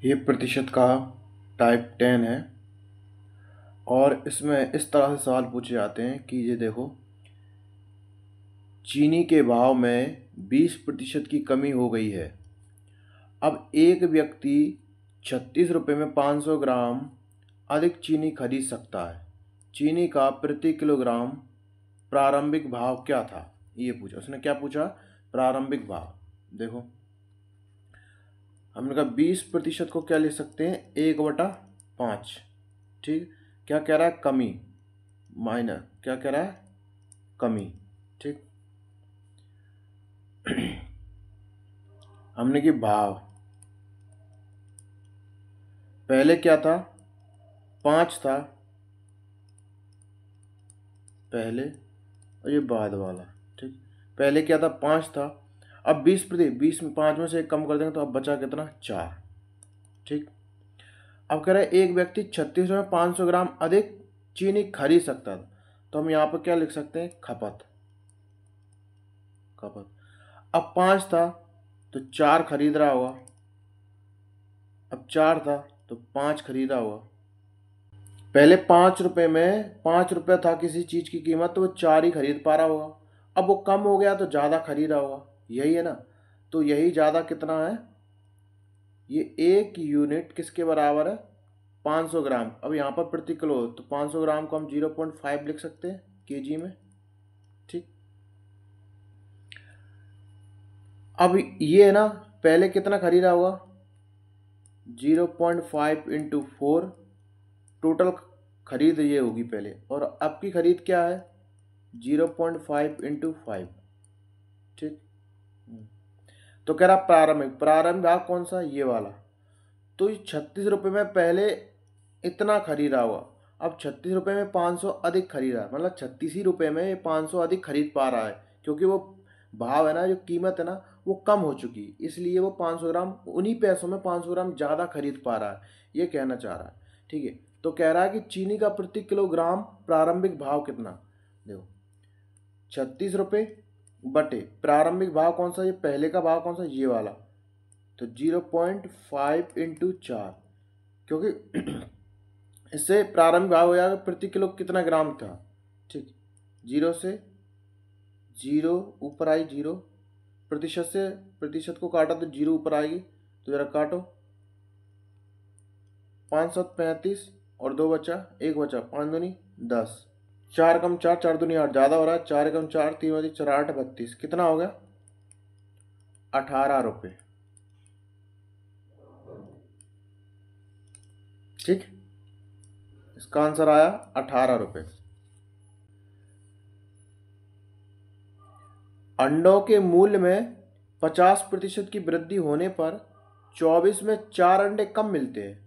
ये प्रतिशत का टाइप 10 है और इसमें इस तरह से सवाल पूछे जाते हैं कि ये देखो, चीनी के भाव में 20% की कमी हो गई है। अब एक व्यक्ति 36 रुपये में 500 ग्राम अधिक चीनी खरीद सकता है। चीनी का प्रति किलोग्राम प्रारंभिक भाव क्या था? ये पूछा उसने। क्या पूछा? प्रारंभिक भाव। देखो, हमने कहा 20% को क्या लिख सकते हैं? 1/5। ठीक। क्या कह रहा है? कमी। माइनर। क्या कह रहा है? कमी। ठीक। हमने की भाव। पहले क्या था? 5 था पहले, और ये बाद वाला। ठीक। पहले क्या था? 5 था। अब 20 में 5 में से 1 कम कर देंगे तो अब बचा कितना? 4। ठीक। अब कह रहा है एक व्यक्ति 36 में 500 ग्राम अधिक चीनी खरीद सकता था, तो हम यहाँ पर क्या लिख सकते हैं? खपत। अब 5 था तो 4 खरीद रहा होगा। अब 4 था तो 5 खरीदा होगा। पहले 5 रुपये में 5 रुपये था किसी चीज़ की कीमत, तो वो 4 ही खरीद पा रहा होगा। अब वो कम हो गया तो ज़्यादा खरीदा होगा। यही है ना? तो यही ज़्यादा कितना है? ये 1 यूनिट किसके बराबर है? 500 ग्राम। अब यहाँ पर प्रति किलो, तो 500 ग्राम को हम 0.5 लिख सकते हैं केजी में। ठीक। अब ये है ना, पहले कितना खरीदा होगा? 0.5 इंटू 4। टोटल खरीद ये होगी पहले, और अब की खरीद क्या है? 0.5 इंटू 5। ठीक। तो कह रहा प्रारंभिक भाव कौन सा? ये वाला। तो ये 36 रुपये में पहले इतना खरीदा हुआ, अब 36 रुपये में 500 अधिक खरीदा, मतलब 36 ही रुपये में ये 500 अधिक खरीद पा रहा है, क्योंकि वो भाव है ना, जो कीमत है ना, वो कम हो चुकी, इसलिए वो 500 ग्राम उन्हीं पैसों में 500 ग्राम ज़्यादा खरीद पा रहा है। ये कहना चाह रहा है। ठीक है। तो कह रहा है कि चीनी का प्रति किलोग्राम प्रारंभिक भाव कितना? देखो, 36 रुपये बटे प्रारंभिक भाव कौन सा? ये पहले का भाव कौन सा? ये वाला। तो 0.5 इंटू 4, क्योंकि इससे प्रारंभिक भाव हो जाएगा प्रति किलो कितना ग्राम था। ठीक। 0 से 0 ऊपर आई 0, प्रतिशत से प्रतिशत को काटा तो 0 ऊपर आएगी, तो जरा काटो। 5 7 35 और 2 बचा, 1 बचा, 5 दूनी 10, 4 कम 4, 4 दूनी 8, ज़्यादा हो रहा है। 4 कम 4, 3 बची 4, 8 32, कितना हो गया? 18 रुपये। ठीक। इसका आंसर आया 18 रुपये। अंडों के मूल्य में 50% की वृद्धि होने पर 24 में 4 अंडे कम मिलते हैं।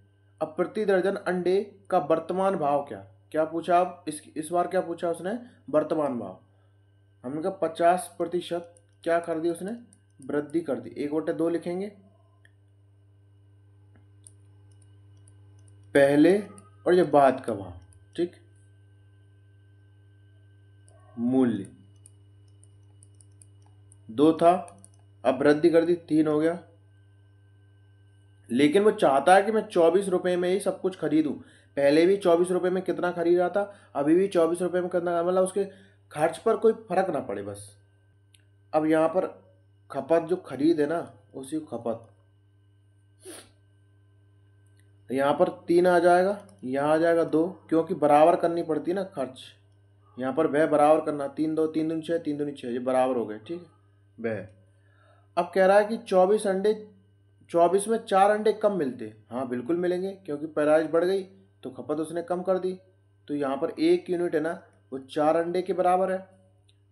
अब प्रति दर्जन अंडे का वर्तमान भाव क्या? क्या पूछा? अब इस बार क्या पूछा उसने? वर्तमान भाव। हमने कहा 50% क्या कर दी उसने? वृद्धि कर दी। 1/2 लिखेंगे, पहले और ये बाद का भाव। ठीक। मूल्य 2 था, अब वृद्धि कर दी, 3 हो गया। लेकिन वो चाहता है कि मैं 24 रुपये में ही सब कुछ खरीदूं। पहले भी 24 रुपये में कितना खरीद रहा था, अभी भी 24 रुपये में कितना, मतलब उसके खर्च पर कोई फर्क ना पड़े बस। अब यहाँ पर खपत जो खरीद है ना, उसी खपत, यहाँ पर 3 आ जाएगा, यहाँ आ जाएगा 2, क्योंकि बराबर करनी पड़ती है ना खर्च। यहाँ पर वह बराबर करना, 3 2 3 दूनी 6, 3 दूनी 6, ये बराबर हो गए। ठीक है। वह अब कह रहा है कि 24 में 4 अंडे कम मिलते। हाँ बिल्कुल मिलेंगे, क्योंकि प्राइस बढ़ गई तो खपत उसने कम कर दी। तो यहाँ पर 1 यूनिट है ना, वो 4 अंडे के बराबर है।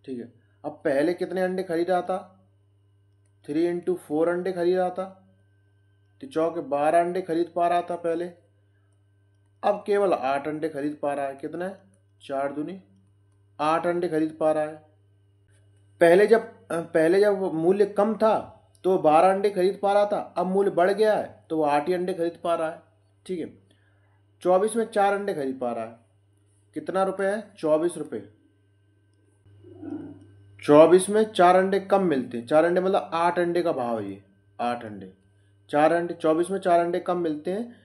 ठीक है। अब पहले कितने अंडे खरीद रहा था? 3 इंटू 4 अंडे खरीद रहा था, तो चौके 12 अंडे खरीद पा रहा था पहले। अब केवल 8 अंडे खरीद पा रहा है। कितने? 4 दूनी 8 अंडे खरीद पा रहा है। पहले जब मूल्य कम था तो 12 अंडे खरीद पा रहा था, अब मूल्य बढ़ गया है तो वो 8 ही अंडे खरीद पा रहा है। ठीक है। 24 में 4 अंडे खरीद पा रहा है। कितना रुपए है? 24 रुपये। 24 में 4 अंडे कम मिलते हैं। 4 अंडे मतलब 8 अंडे का भाव है ये। 8 अंडे 4 अंडे, 24 में 4 अंडे कम मिलते हैं,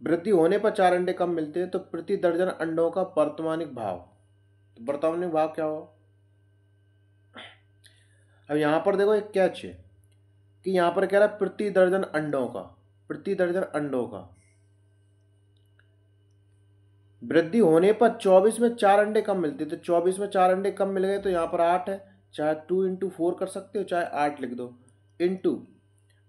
वृद्धि होने पर 4 अंडे कम मिलते हैं, तो प्रति दर्जन अंडों का वर्तमानिक भाव, तो वर्तमानिक भाव क्या होगा? अब यहाँ पर देखो एक कैच है कि यहाँ पर कह रहा है प्रति दर्जन अंडों का, प्रति दर्जन अंडों का वृद्धि होने पर 24 में 4 अंडे कम मिलते, तो 24 में 4 अंडे कम मिल गए, तो यहाँ पर 8 है, चाहे 2 इंटू 4 कर सकते हो, चाहे 8 लिख दो, इंटू,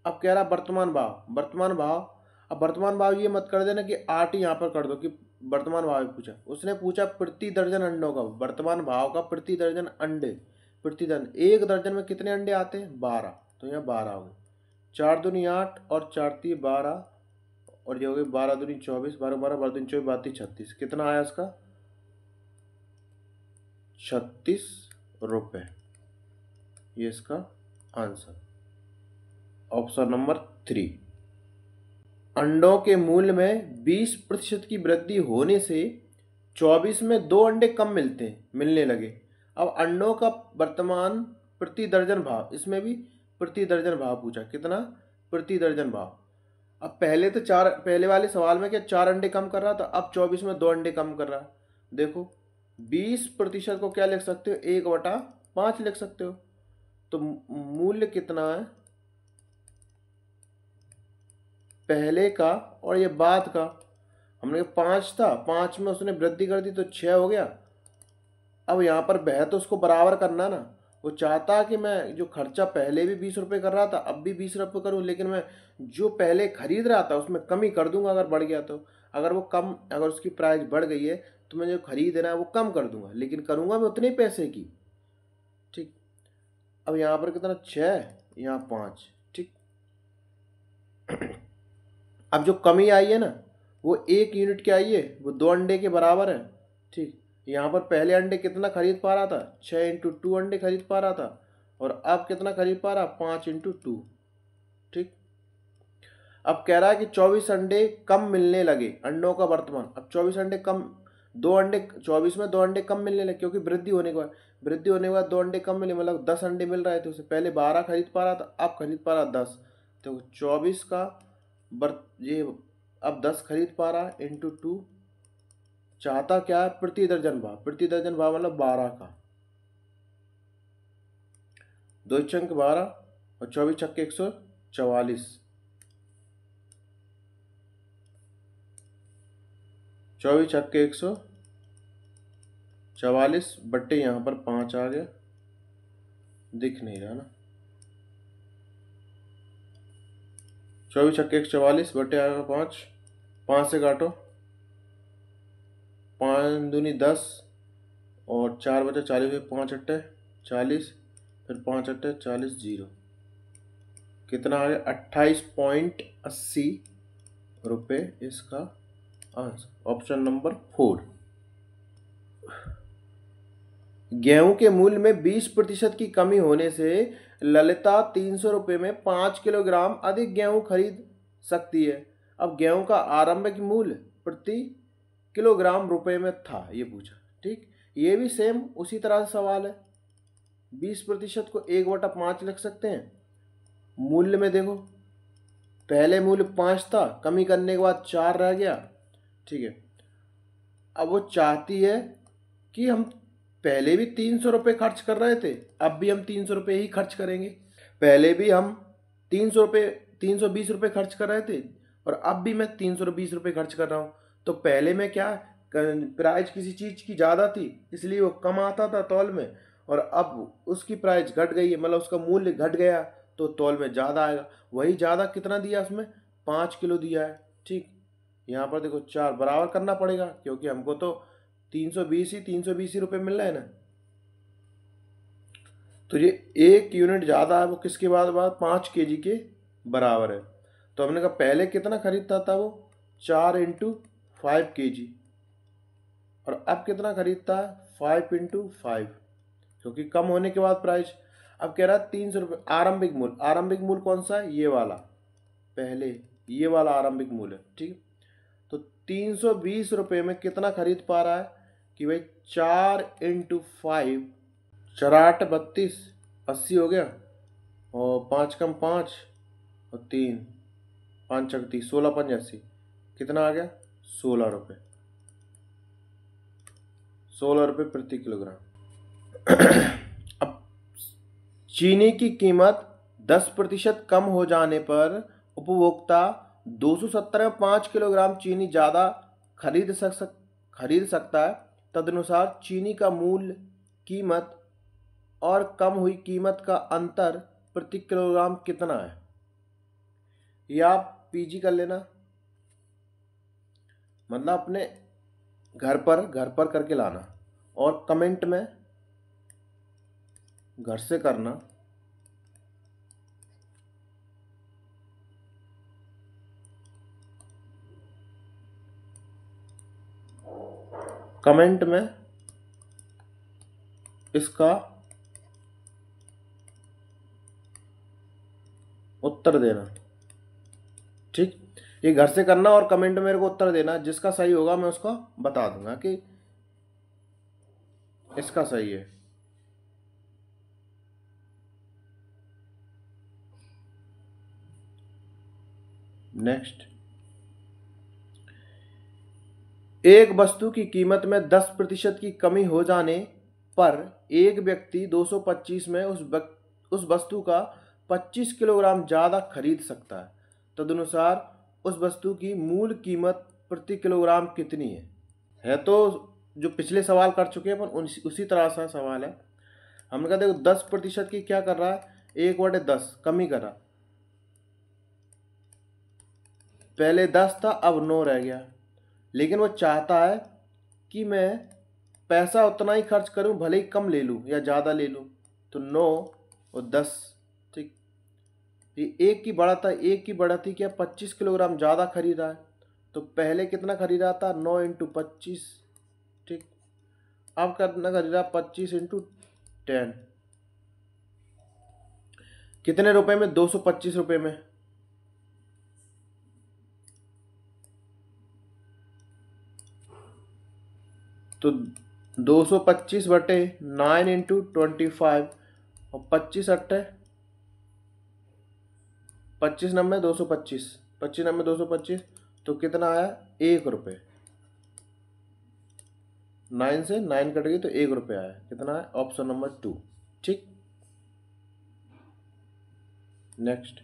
अब कह रहा वर्तमान भाव, वर्तमान भाव, अब वर्तमान भाव ये मत कर देना कि 8 ही यहाँ पर कर दो कि वर्तमान भाव पूछा, उसने पूछा प्रति दर्जन अंडों का वर्तमान भाव का प्रति दर्जन अंडे, प्रति दर्जन, एक दर्जन में कितने अंडे आते हैं? 12, तो यहाँ 12 हो गए, 4 दूनी 8 और 4 × 3 = 12, और ये हो गई 12 दूनी 24, 12 12 12 दूनी 24, 32 36, कितना आया इसका? 36 रुपये, ये इसका आंसर, ऑप्शन नंबर 3। अंडों के मूल्य में 20% की वृद्धि होने से 24 में 2 अंडे कम मिलने लगे। अब अंडों का वर्तमान प्रति दर्जन भाव, इसमें भी प्रति दर्जन भाव पूछा, कितना? प्रति दर्जन भाव। अब पहले तो पहले वाले सवाल में क्या 4 अंडे कम कर रहा था, अब 24 में 2 अंडे कम कर रहा। देखो 20% को क्या लिख सकते हो? 1/5 लिख सकते हो। तो मूल्य कितना है पहले का और ये बाद का? हमने 5 था, 5 में उसने वृद्धि कर दी तो 6 हो गया। अब यहाँ पर वह तो उसको बराबर करना ना, वो चाहता कि मैं जो खर्चा पहले भी 20 रुपये कर रहा था अब भी 20 रुपये करूँ, लेकिन मैं जो पहले खरीद रहा था उसमें कमी कर दूंगा अगर बढ़ गया तो। अगर उसकी प्राइस बढ़ गई है तो मैं जो खरीद रहा है वो कम कर दूंगा, लेकिन करूंगा मैं उतने पैसे की। ठीक, अब यहाँ पर कितना? 6, यहाँ 5। ठीक, अब जो कमी आई है ना वो 1 यूनिट की आई है, वो 2 अंडे के बराबर है। ठीक, यहाँ पर पहले अंडे कितना खरीद पा रहा था? 6 × 2 अंडे खरीद पा रहा था, और अब कितना खरीद पा रहा? 5 × 2। ठीक, अब कह रहा है कि 24 अंडे कम मिलने लगे, अंडों का वर्तमान। अब 24 अंडे कम, 2 अंडे, 24 में 2 अंडे कम मिलने लगे क्योंकि वृद्धि होने के बाद 2 अंडे कम मिले, मतलब 10 अंडे मिल रहे थे उसे, पहले 12 खरीद पा रहा था अब खरीद पा रहा 10। तो 24 का ये अब 10 खरीद पा रहा इंटू 2, चाहता क्या है? प्रति दर्जन भाव, प्रति दर्जन भाव मतलब 12 का, 2 चंक 12 और 24 छक्के 144, 24 छक्के 144 बट्टे यहाँ पर 5 आ गया, दिख नहीं रहा ना, 24 छक्के 144 बट्टे आएगा 5, 5 से काटो, 5 दूनी 10 और 4 बचे 40, 5 अट्टे 40, फिर 5 अट्टे 40, 0, कितना आ गया? 28.80 रुपये इसका आंसर, ऑप्शन नंबर 4। गेहूं के मूल्य में 20% की कमी होने से ललिता 300 रुपये में 5 किलोग्राम अधिक गेहूं खरीद सकती है। अब गेहूं का आरंभिक मूल्य प्रति किलोग्राम रुपए में था, ये पूछा। ठीक, ये भी सेम उसी तरह से सवाल है, 20% को 1/5 लिख सकते हैं। मूल्य में देखो पहले मूल्य 5 था, कमी करने के बाद 4 रह गया। ठीक है, अब वो चाहती है कि हम पहले भी 300 रुपये खर्च कर रहे थे, अब भी हम 300 रुपये ही खर्च करेंगे। पहले भी हम 320 रुपये खर्च कर रहे थे और अब भी मैं 320 रुपये खर्च कर रहा हूँ। तो पहले में क्या प्राइस किसी चीज़ की ज़्यादा थी इसलिए वो कम आता था तौल में, और अब उसकी प्राइस घट गई है, मतलब उसका मूल्य घट गया तो तौल में ज़्यादा आएगा। वही ज़्यादा कितना दिया उसमें? 5 किलो दिया है। ठीक, यहाँ पर देखो 4 बराबर करना पड़ेगा क्योंकि हमको तो 320 ही रुपये मिल रहा है ना। तो ये 1 यूनिट ज़्यादा है, वो किसके बाद 5 kg के बराबर है। तो हमने कहा पहले कितना खरीदता था वो? 4 × 5 kg, और अब कितना खरीदता है? 5 × 5, क्योंकि कम होने के बाद प्राइस। अब कह रहा है 300 रुपये आरंभिक मूल्य। आरंभिक मूल्य कौन सा है? ये वाला, पहले ये वाला आरंभिक मूल्य। ठीक, तो 320 रुपये में कितना खरीद पा रहा है कि भाई 4 × 5, 4 8 32, 80 हो गया, और 5 कम 5 और 3 5 छक 30, 16 5 80, कितना आ गया? 16 रुपये, 16 रुपये प्रति किलोग्राम। अब चीनी की कीमत 10% कम हो जाने पर उपभोक्ता 270 में 5 किलोग्राम चीनी ज़्यादा खरीद सकता है। तदनुसार चीनी का मूल्य कीमत और कम हुई कीमत का अंतर प्रति किलोग्राम कितना है? ये आप पीजी कर लेना, मतलब अपने घर पर करके लाना और कमेंट में घर से करना। कमेंट में इसका उत्तर देना, ठीक। ये घर से करना और कमेंट में मेरे को उत्तर देना, जिसका सही होगा मैं उसको बता दूंगा कि इसका सही है। नेक्स्ट, एक वस्तु की कीमत में 10% की कमी हो जाने पर एक व्यक्ति 225 में उस वस्तु का 25 किलोग्राम ज़्यादा खरीद सकता है। तदनुसार उस वस्तु की मूल कीमत प्रति किलोग्राम कितनी है? तो जो पिछले सवाल कर चुके हैं अपन उसी तरह सा सवाल है। हमने कहा देखो 10% की क्या कर रहा है, 1/10 कमी कर रहा, पहले 10 था अब 9 रह गया, लेकिन वो चाहता है कि मैं पैसा उतना ही खर्च करूं, भले ही कम ले लूं या ज़्यादा ले लूं। तो 9 और 10, ठीक। ये एक की बढ़ती क्या 25 किलोग्राम ज़्यादा खरीदा है। तो पहले कितना खरीदा था? 9 × 25, ठीक। अब कितना खरीदा? 25 × 10, कितने रुपए में? 225 रुपये में। तो 225/9 × 25 और 25 अट्ठे 25 नब्बे 225, 25 नब्बे 225, तो कितना आया? 1 रुपये। 9 से 9 कट गई तो 1 रुपये आया। कितना है? ऑप्शन नंबर 2, ठीक। नेक्स्ट,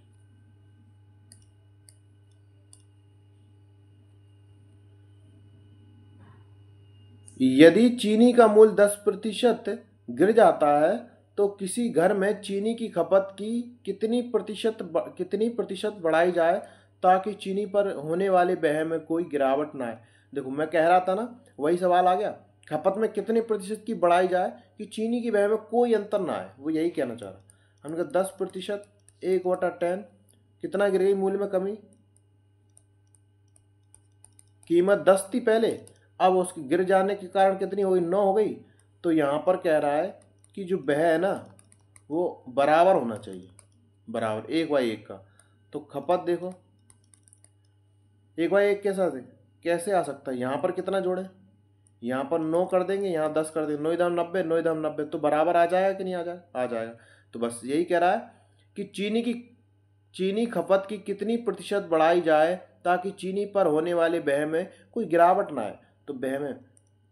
यदि चीनी का मूल्य 10% गिर जाता है तो किसी घर में चीनी की खपत की कितनी प्रतिशत बढ़ाई जाए ताकि चीनी पर होने वाले व्यय में कोई गिरावट ना आए? देखो मैं कह रहा था ना, वही सवाल आ गया। खपत में कितने प्रतिशत की बढ़ाई जाए कि चीनी की व्यय में कोई अंतर ना आए, वो यही कहना चाह रहा। हमने कहा 10%, 1/10, कितना गिर गई मूल्य में कमी? कीमत 10 थी पहले, अब उसके गिर जाने के कारण कितनी हो गई? 9 हो गई। तो यहाँ पर कह रहा है कि जो व्यय है ना वो बराबर होना चाहिए, बराबर 1/1 का। तो खपत देखो 1/1 कैसे आ सकता है? यहाँ पर कितना जोड़े? यहाँ पर 9 कर देंगे, यहाँ 10 कर देंगे, 9 दाम 90, 9 दाम 90, तो बराबर आ जाएगा कि नहीं आ जाएगा? आ जाएगा। तो बस यही कह रहा है कि चीनी खपत की कितनी प्रतिशत बढ़ाई जाए ताकि चीनी पर होने वाले व्यय में कोई गिरावट ना आए। तो व्यय में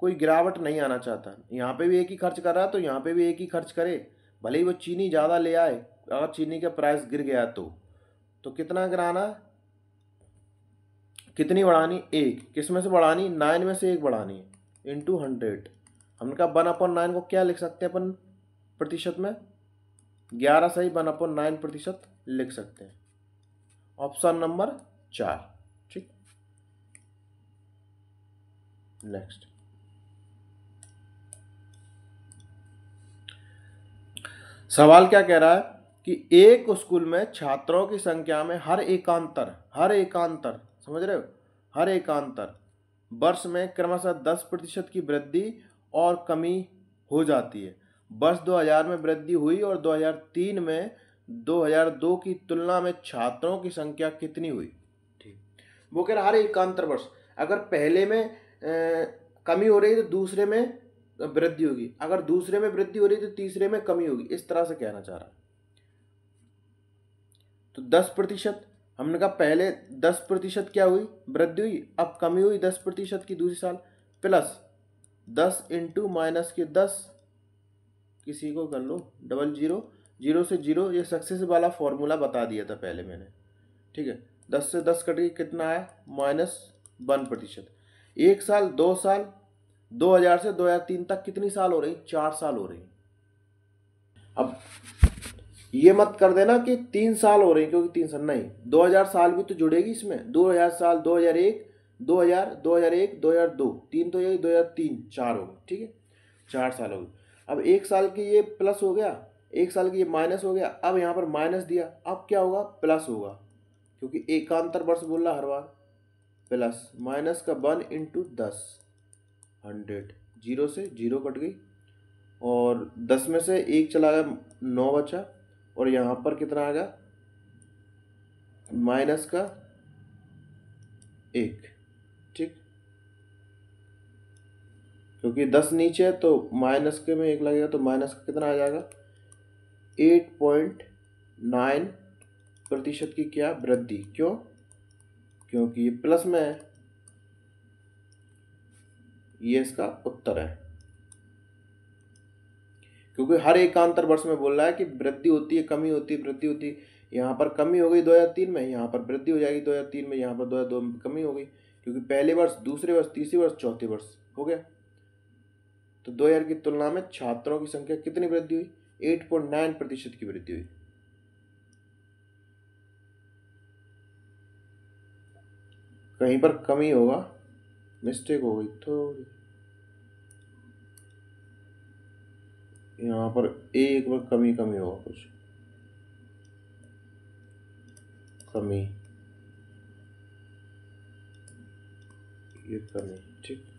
कोई गिरावट नहीं आना चाहता। यहाँ पे भी एक ही खर्च कर रहा है तो यहाँ पे भी एक ही खर्च करे, भले ही वो चीनी ज़्यादा ले आए। अगर चीनी का प्राइस गिर गया तो कितना गिराना है? कितनी बढ़ानी? 1। किस में से बढ़ानी? 9 में से 1 बढ़ानी है, इंटू 100। हमने कहा 1/9 को क्या लिख सकते हैं अपन प्रतिशत में? 11 सही, 1/9% लिख सकते हैं। ऑप्शन नंबर 4, ठीक। नेक्स्ट, सवाल क्या कह रहा है कि एक स्कूल में छात्रों की संख्या में हर एकांतर समझ रहे हो, हर एकांतर वर्ष में क्रमशः 10% की वृद्धि और कमी हो जाती है। वर्ष 2000 में वृद्धि हुई और 2003 में 2002 की तुलना में छात्रों की संख्या कितनी हुई? ठीक, वो कह रहा हर एकांतर वर्ष, अगर पहले में कमी हो रही है तो दूसरे में वृद्धि होगी, अगर दूसरे में वृद्धि हो रही है तो तीसरे में कमी होगी, इस तरह से कहना चाह रहा है। तो 10%, हमने कहा पहले 10% क्या हुई, वृद्धि हुई, अब कमी हुई 10% की दूसरी साल, प्लस 10 इंटू माइनस के 10, किसी को कर लो, डबल जीरो, जीरो से जीरो, ये सक्सेस वाला फॉर्मूला बता दिया था पहले मैंने, ठीक है। 10 से 10 कट के कितना आया, -1%। एक साल, 2 साल, 2000 से 2003 तक कितनी साल हो रही, 4 साल हो रही। अब ये मत कर देना कि 3 साल हो रही, क्योंकि 3 साल नहीं, 2000 साल भी तो जुड़ेगी इसमें, 2000 साल, 2001, 2000, 2001, 2002, 3 तो यही, 2003, 4 हो गए, ठीक है, 4 साल हो गए। अब एक साल की ये प्लस हो गया, एक साल की ये माइनस हो गया, अब यहाँ पर माइनस दिया, अब क्या होगा, प्लस होगा, क्योंकि एकांतर वर्ष बोल रहा हर बार, प्लस माइनस का 1 इंटू 10, 100, जीरो से जीरो कट गई, और 10 में से एक चला गया, 9 बचा, और यहाँ पर कितना आ गया, माइनस का 1, ठीक, क्योंकि 10 नीचे है तो माइनस के में 1 लगेगा, तो माइनस का कितना आ जाएगा, 8.9% की क्या वृद्धि, क्यों, क्योंकि ये प्लस में है, ये इसका उत्तर है, क्योंकि हर एकांतर वर्ष में बोल रहा है कि वृद्धि होती है, कमी होती है, वृद्धि होती है। यहाँ पर कमी हो गई 2003 में, यहाँ पर वृद्धि हो जाएगी 2003 में, यहाँ पर 2002 में कमी हो गई, क्योंकि पहले वर्ष, दूसरे वर्ष, तीसरे वर्ष, चौथे वर्ष हो गया। तो 2000 की तुलना में छात्रों की संख्या कितनी वृद्धि हुई, 8.9% की वृद्धि हुई। कहीं पर कमी होगा, मिस्टेक हो गई थोड़ी, यहाँ पर एक बार कमी होगा, कुछ कमी, ये कमी, ठीक।